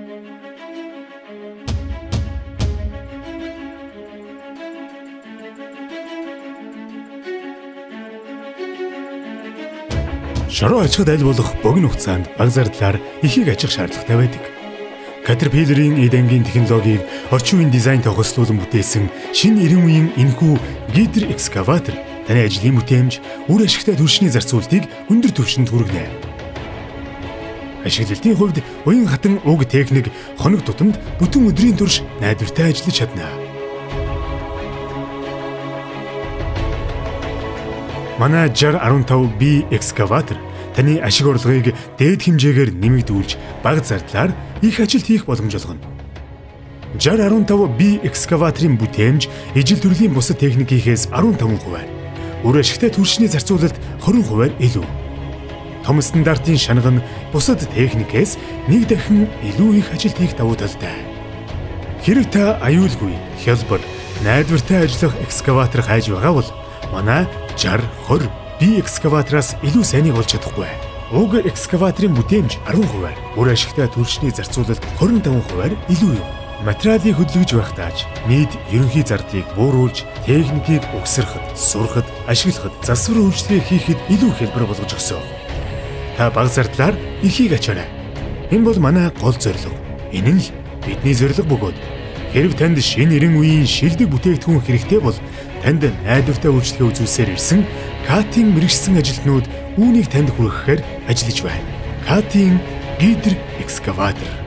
Шороо ачхад аль болох богино хугацаанд бага зардлаар ихийг ажих шаардлагатай байдаг. Caterpillar-ийн эдэнгийн технологиг орчин үеийн дизайнтай хослуулан бүтээсэн шинэ 90 үеийн энэхүү Гидр экскаватор таны ажлын бүтээмж, үр ашигтай түлшний зарцуултыг өндөр түвшинд хүргэнэ. Ашиглалтын хувьд уян хатан уг техник хоног тутамд бүтэн өдрийн турш найдвартай ажиллаж чадна. Манай 6015B экскаватор таны ашиг орлогыг дээд хэмжээгээр нэмэгдүүлж бага зардлаар их ажилт хийх боломж олгоно. 6015B экскаваторын бүтээмж ижил төрлийн бусад техникийнхээс 15%, үр ашигтай түлшний зарцуулалт 20% илүү. Том стандартын шанга нь бусад техникээс нэг дахин илүү их ажилт хийх давуу талтай. Хэрэг та аюулгүй, хялбар, найдвартай ажиллах экскаватор хайж байгаа бол манай 6020B экскаватораас илүү сайныг олж чадахгүй. Уг экскаваторын бүтээмж 10%, үр ашигтай түлшний зарцуулалт 25% илүү юм. Материалыг хөдөлгөж байхдаач нийт ерөнхий зардлыг бууруулж, техникийг угсрахад, сурахад, ашиглахад, засвар үйлчлэгээ хийхэд илүү хялбар болгож өгсөн. Та бага зардлаар ихийг ачаарай. Энэ бол манай гол зорилго. Энэ нь л бидний зорилго бөгөөд хэрв танд шинэ 90 үеийн шилдэг бүтээгдэхүүн хэрэгтэй бол танд найдвартай үйлчлэгээ үзүүлсээр ирсэн Катийн мэргэжсэн ажилтнууд үүнийг танд хүргэхээр ажиллаж байна. Катийн Гидр экскаватор.